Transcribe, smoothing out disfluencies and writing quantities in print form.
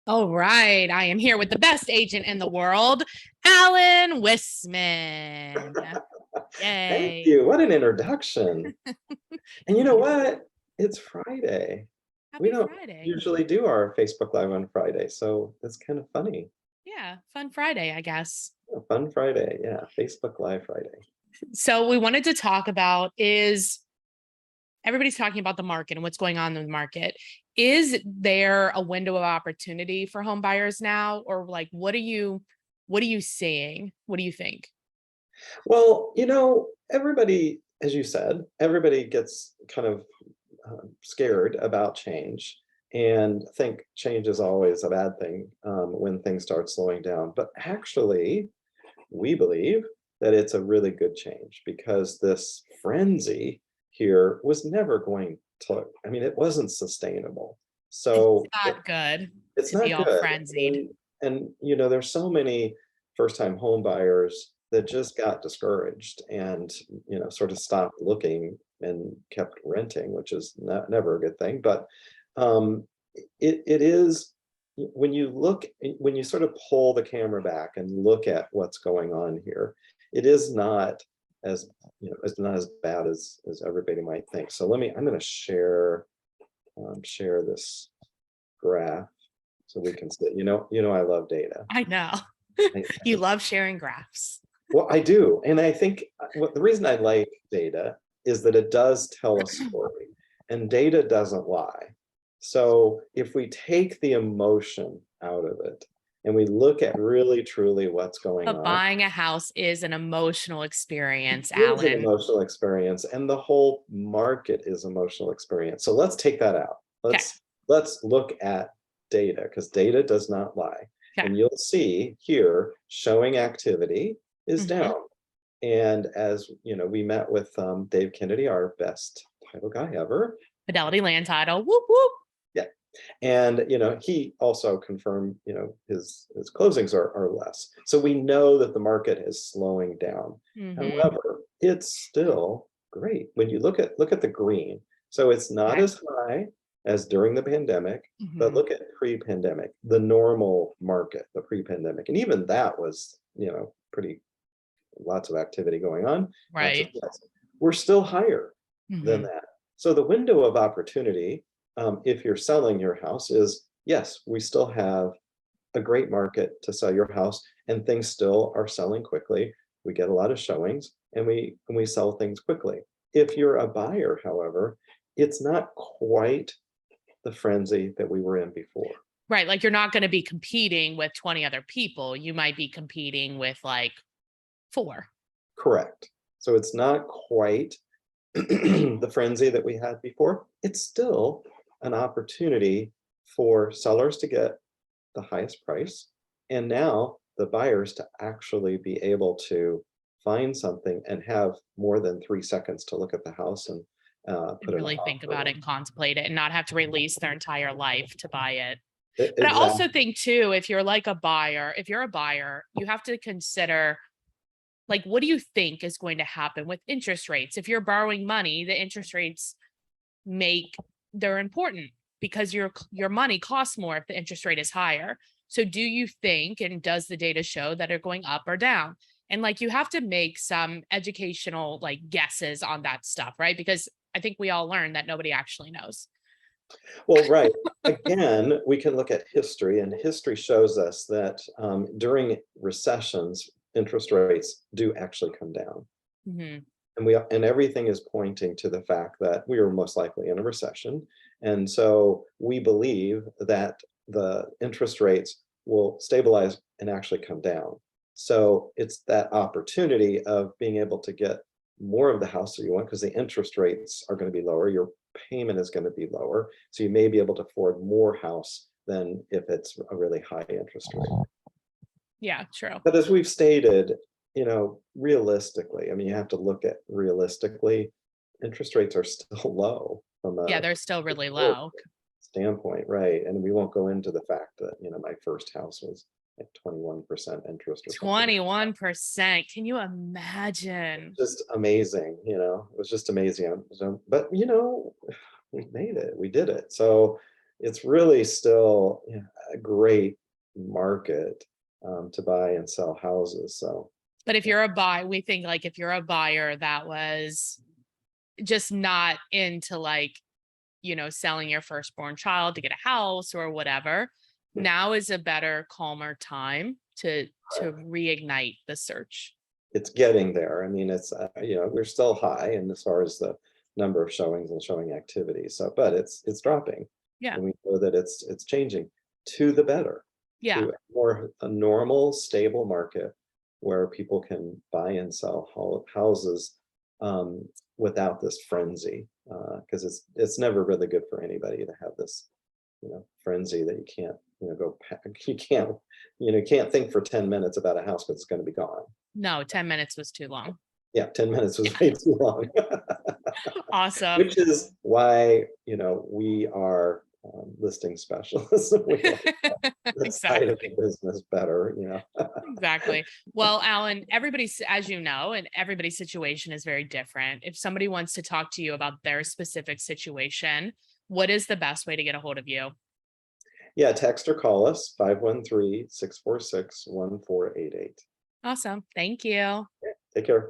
All right. I am here with the best agent in the world, Alan Whisman. Thank Yay. you. What an introduction. And you know what? It's Friday. We Happy don't Friday. usually do our Facebook Live on Friday, so it's kind of funny. Yeah. Fun Friday, I guess. A fun Friday. Yeah, Facebook Live Friday. So we wanted to talk about is everybody's talking about the market and what's going on in the market. Is there a window of opportunity for home buyers now? Or like what are you seeing? What do you think? Well, everybody, as you said, everybody gets kind of scared about change and think change is always a bad thing when things start slowing down. But actually, we believe that it's a really good change because this frenzy here was never going to, I mean, it wasn't sustainable. It's So not good it's to be not all good. frenzied. And there's so many first-time home buyers that just got discouraged and, sort of stopped looking and kept renting, which is never a good thing. But um, it is when you sort of pull the camera back and look at what's going on here, it is not as it's not as bad as everybody might think. So I'm going to share this graph so we can see. I love data. I know. You love sharing graphs. Well, I do, and I think the reason I like data is that it does tell a story, and data doesn't lie. So if we take the emotion out of it and we look at really truly what's going But on, buying a house is an emotional experience, it is an Alan. emotional experience, and the whole market is emotional experience. So let's take that out. Okay. Let's look at data, because data does not lie. Okay. And you'll see here showing activity is down. And as we met with Dave Kennedy, our best title guy ever. Fidelity land title. Whoop whoop. Yeah. And he also confirmed his closings are less. So we know that the market is slowing down. However, it's still great when you look at the green. So it's not as high as during the pandemic, but look at pre-pandemic, the normal market, the pre-pandemic. And even that was, pretty lots of activity going on. Right. We're still higher than that. So the window of opportunity, if you're selling your house, is yes, we still have a great market to sell your house, and things still are selling quickly. We get a lot of showings, and we sell things quickly. If you're a buyer, however, it's not quite the frenzy that we were in before. Right. Like you're not going to be competing with 20 other people. You might be competing with like 4. Correct. So it's not quite the frenzy that we had before. It's still an opportunity for sellers to get the highest price, and now the buyers to actually be able to find something and have more than 3 seconds to look at the house and put really think about it and contemplate it and not have to release their entire life to buy it. But I also think too, if you're a buyer, you have to consider, like, what do you think is going to happen with interest rates? If you're borrowing money, the interest rates they're important because your money costs more if the interest rate is higher. So do you think, and does the data show that are going up or down? And like, you have to make some educational guesses on that stuff, right? Because I think we all learned that nobody actually knows. Well, right. Again, we can look at history, and history shows us that during recessions, interest rates do actually come down. And everything is pointing to the fact that we are most likely in a recession. And so we believe that the interest rates will stabilize and actually come down. So it's that opportunity of being able to get more of the house that you want, because the interest rates are going to be lower, your payment is going to be lower. So you may be able to afford more house than if it's a really high interest rate. Yeah, true. But as we've stated, realistically, I mean, you have to look at realistically, interest rates are still low from a they're still really low standpoint, right? And we won't go into the fact that, my first house was like 21% interest or 21%. Can you imagine? Just amazing, it was just amazing. But we made it, we did it. So it's really still, a great market to buy and sell houses. So, But if you're a buy, we think like if you're a buyer that was just not into like, selling your firstborn child to get a house or whatever, now is a better, calmer time to reignite the search. it's getting there. I mean, it's we're still high, and as far as the number of showings and showing activity. So, but it's dropping, Yeah. and we know that it's changing to the better, Yeah. to a normal, stable market where people can buy and sell houses without this frenzy, because it's never really good for anybody to have this frenzy that you can't go you can't think for 10 minutes about a house, but it's going to be gone. No, 10 minutes was too long. Yeah, 10 minutes was way too long. Awesome. Which is why we are listing specialists. We like this side of the business better. Exactly. Well, Alan, everybody's, as you know, and everybody's situation is very different. If somebody wants to talk to you about their specific situation, what is the best way to get a hold of you? Yeah, text or call us 513-646-1488. Awesome. Thank you. Take care.